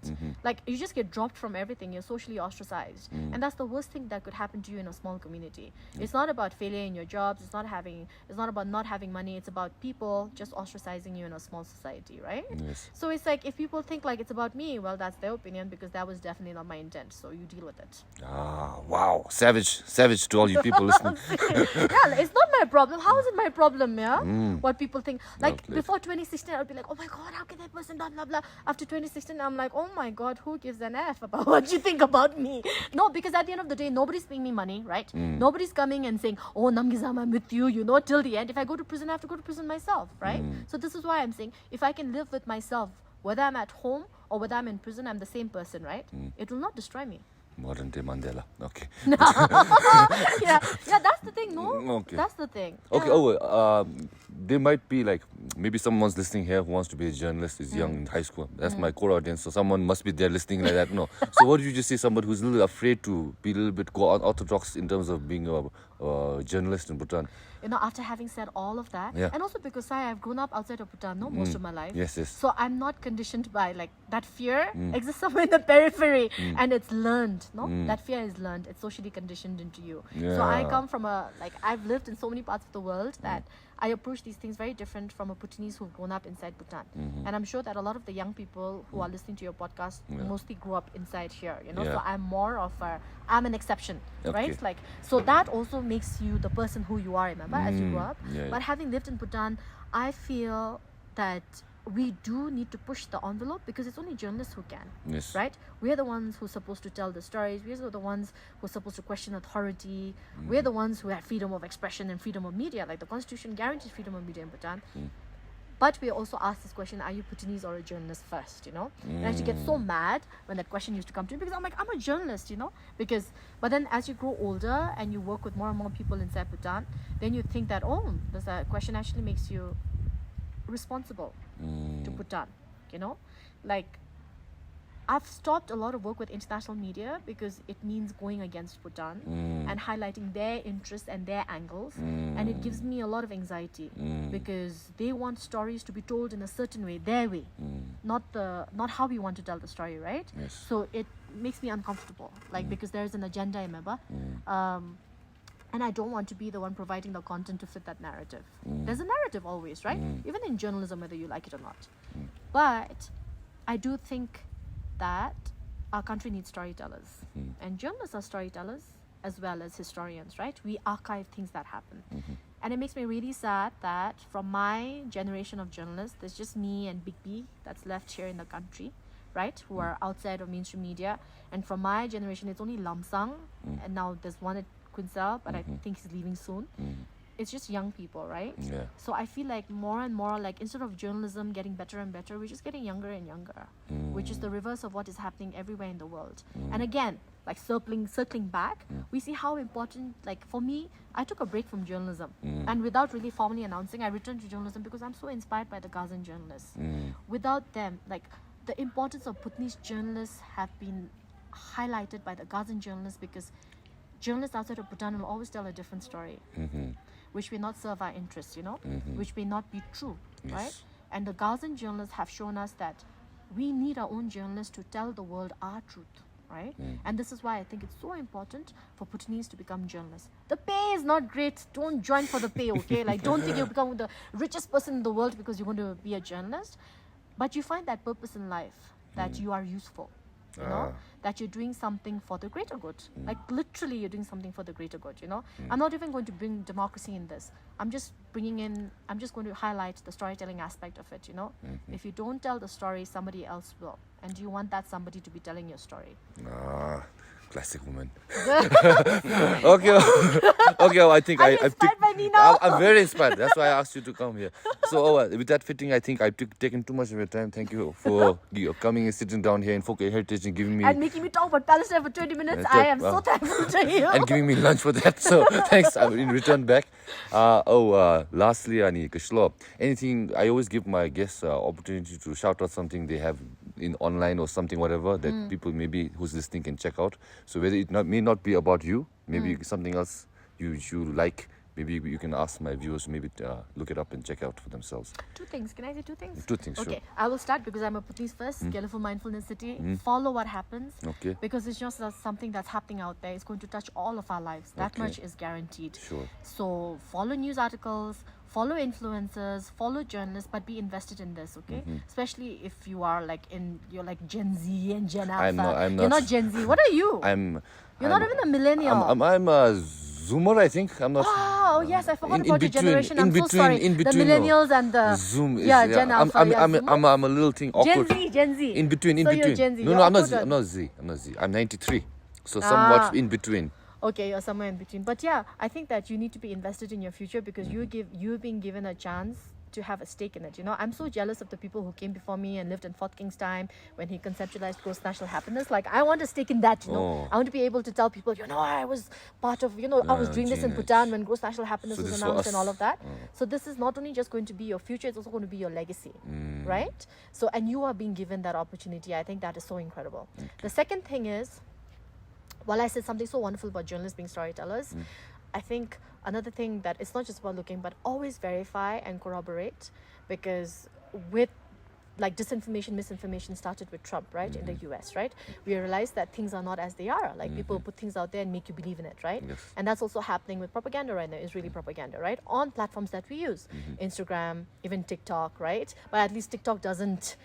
Like, you just get dropped from everything. You're socially ostracized. And that's the worst thing that could happen to you in a small community. It's not about failure in your jobs. It's not about not having money. It's about people just ostracizing you in a small society, right? Yes. So it's like, if people think like it's about me, well, that's their opinion, because that was definitely not my intent. So you deal with it. Ah, wow. Savage to all you people listening. Yeah, it's not my problem. How is it my problem, yeah? What people think. Like, Lovely. before 2016, I'd be like, oh my God, how can that person, blah, blah, blah. After 2016, I'm like, oh my God, who gives an F about what you think about me? No, because at the end of the day, nobody's paying me money, right? Nobody's coming and saying, oh, Namgay Zam, I'm with you, you know, till the end. If I go to prison, I have to go to prison myself, right? So this is why I'm saying, if I can live with myself, whether I'm at home or whether I'm in prison, I'm the same person, right? It will not destroy me. Modern day Mandela. Okay. yeah, that's the thing, no? Okay. That's the thing. Okay. Yeah. There might be like maybe someone's listening here who wants to be a journalist, is young in high school. That's my core audience. So someone must be there listening like that. No. So what do you just say? Somebody who's a little afraid to be a little bit go orthodox in terms of being a journalist in Bhutan. You know, after having said all of that, Yeah. and also because I've grown up outside of Bhutan, no, most of my life. Yes. So I'm not conditioned by, like, that fear exists somewhere in the periphery, and it's learned, no? That fear is learned. It's socially conditioned into you. So I Yeah. come from I've lived in so many parts of the world that I approach these things very different from a Bhutanese who've grown up inside Bhutan. And I'm sure that a lot of the young people who are listening to your podcast mostly grew up inside here, you know? Yeah. So I'm more of I'm an exception, right? Okay. Like, so that also makes you the person who you are, remember, as you grow up. Yeah. But having lived in Bhutan, I feel that we do need to push the envelope because it's only journalists who can. Yes. Right? We're the ones who are supposed to tell the stories. We're the ones who are supposed to question authority. We're the ones who have freedom of expression and freedom of media. Like the constitution guarantees freedom of media in Bhutan. But we also ask this question, are you Bhutanese or a journalist first, And I used to get so mad when that question used to come to me because I'm like, I'm a journalist, but then as you grow older and you work with more and more people inside Bhutan, then you think that, that question actually makes you responsible to Bhutan, Like, I've stopped a lot of work with international media because it means going against Bhutan and highlighting their interests and their angles, and it gives me a lot of anxiety because they want stories to be told in a certain way, their way, not how we want to tell the story, right? Yes. So it makes me uncomfortable, because there's an agenda, remember, and I don't want to be the one providing the content to fit that narrative. There's a narrative always, right? Even in journalism, whether you like it or not. But I do think that our country needs storytellers, and journalists are storytellers as well as historians, right? We archive things that happen. And it makes me really sad that from my generation of journalists, there's just me and Big B that's left here in the country, right, who are outside of mainstream media. And from my generation, it's only Lamsang, and now there's one at Quinzel, but I think he's leaving soon. It's just young people, right? Yeah. So I feel like more and more, instead of journalism getting better and better, we're just getting younger and younger, which is the reverse of what is happening everywhere in the world. And again, circling back, we see how important, for me, I took a break from journalism. And without really formally announcing, I returned to journalism because I'm so inspired by the Gazan journalists. Without them, the importance of Bhutanese journalists have been highlighted by the Gazan journalists because journalists outside of Bhutan will always tell a different story. Which may not serve our interests, which may not be true, right? And the Gazan journalists have shown us that we need our own journalists to tell the world our truth, right? And this is why I think it's so important for Bhutanese to become journalists. The pay is not great. Don't join for the pay, okay? Don't think you'll become the richest person in the world because you're going to be a journalist. But you find that purpose in life, that you are useful. That you're doing something for the greater good. Literally you're doing something for the greater good, I'm not even going to bring democracy in this. I'm just going to highlight the storytelling aspect of it, If you don't tell the story, somebody else will. And do you want that somebody to be telling your story? Classic woman. Okay. I think Are you inspired by me now? I'm very inspired. That's why I asked you to come here. So, with that fitting, I think I've taken too much of your time. Thank you for coming and sitting down here in Folk Heritage and giving me... And making me talk about Palestine for 20 minutes. I am so thankful to you. And giving me lunch for that. So, thanks. I'm in return back. Lastly, Ani Kishlo, anything, I always give my guests opportunity to shout out something they have in online or something, whatever, that people maybe who's listening can check out. So whether it may not be about you, maybe something else you like, maybe you can ask my viewers maybe look it up and check out for themselves. 2 things. Can I say 2 things? 2 things, okay. Sure. I will start because I'm a Bhutanese first. Gelephu Mindfulness City. Follow what happens. Okay. Because it's just something that's happening out there. It's going to touch all of our lives. That much is guaranteed. Sure. So follow news articles, follow influencers, follow journalists, but be invested in this, okay? Especially if you are you're like Gen Z and Gen Alpha. I'm not. You're not Gen Z. What are you? You're not even a millennial. I'm a Zoomer, I think. I'm not. Oh yes, I forgot about your between, generation. I'm so sorry. In The between, millennials and the Zoom. Gen Alpha. I'm a little thing awkward. Gen Z. In between. So you're Gen Z. No, I'm not Z. I'm not Z. I'm 93. So somewhat in between. Okay, you're somewhere in between. But yeah, I think that you need to be invested in your future because you're being given a chance to have a stake in it. I'm so jealous of the people who came before me and lived in Fort King's time when he conceptualized gross national happiness. I want a stake in that, I want to be able to tell people, I was part of, I was doing this in Bhutan when gross national happiness was announced and all of that. So this is not only just going to be your future, it's also going to be your legacy, right? So, and you are being given that opportunity. I think that is so incredible. Okay. The second thing is, while I said something so wonderful about journalists being storytellers, I think another thing that it's not just about looking, but always verify and corroborate, because with disinformation, misinformation started with Trump, right, in the US, right? We realized that things are not as they are. People put things out there and make you believe in it, right? Yes. And that's also happening with propaganda right now, Israeli propaganda, right? On platforms that we use, Instagram, even TikTok, right? But at least TikTok doesn't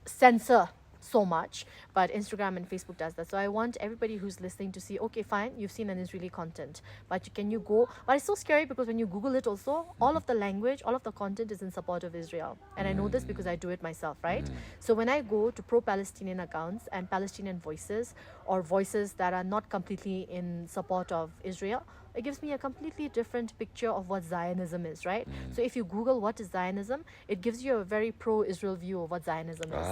censor so much, but Instagram and Facebook does that. So I want everybody who's listening to see, okay, fine, you've seen an Israeli content, but can you go? But it's so scary because when you Google it also, all of the language, all of the content is in support of Israel. And I know this because I do it myself, right? So when I go to pro-Palestinian accounts and Palestinian voices, or voices that are not completely in support of Israel, it gives me a completely different picture of what Zionism is, right? So if you Google what is Zionism, it gives you a very pro-Israel view of what Zionism is.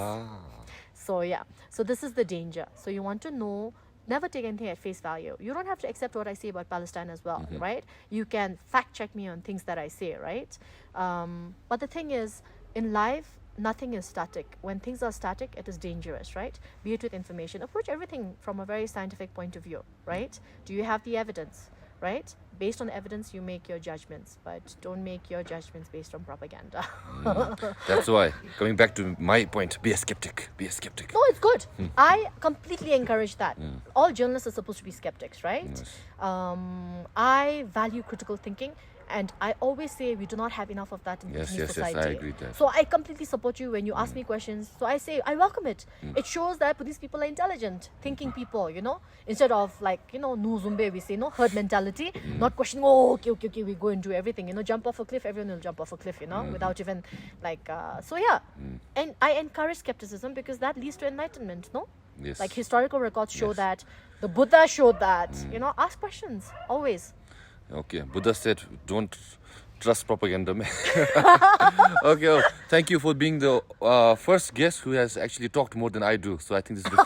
So yeah, so this is the danger. So you want to know, never take anything at face value. You don't have to accept what I say about Palestine as well, right? You can fact check me on things that I say, right? But the thing is, in life, nothing is static. When things are static, it is dangerous, right? Be it with information. Approach everything from a very scientific point of view, right? Do you have the evidence, right? Based on evidence, you make your judgments, but don't make your judgments based on propaganda. That's why, coming back to my point, be a skeptic. Be a skeptic. No, it's good. I completely encourage that. All journalists are supposed to be skeptics, right? Yes. I value critical thinking. And I always say we do not have enough of that in the society. I agree with that. So I completely support you when you ask me questions. So I say, I welcome it. It shows that these people are intelligent, thinking people, instead of no zumbe, we say, herd mentality, not questioning, okay, we go and do everything, jump off a cliff, everyone will jump off a cliff, without even so yeah. And I encourage skepticism because that leads to enlightenment, no? Yes. Like historical records show that, the Buddha showed that, ask questions, always. Okay, Buddha said, don't trust propaganda, man. Okay, well, thank you for being the first guest who has actually talked more than I do. So I think this is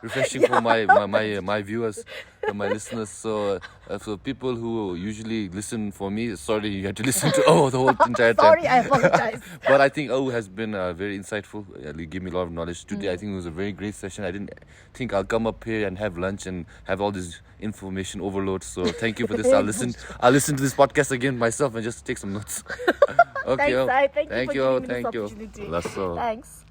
refreshing for my viewers and my listeners. So for people who usually listen for me, sorry, you had to listen to the whole entire time. Sorry, I apologize. But I think has been very insightful. He gave me a lot of knowledge today. I think it was a very great session. I didn't think I'll come up here and have lunch and have all this information overload. So thank you for this. I'll listen to this podcast again myself and just take some notes. Okay. Thanks, Sai. Thank you for giving me this Thank you. opportunity. That's all. Thanks.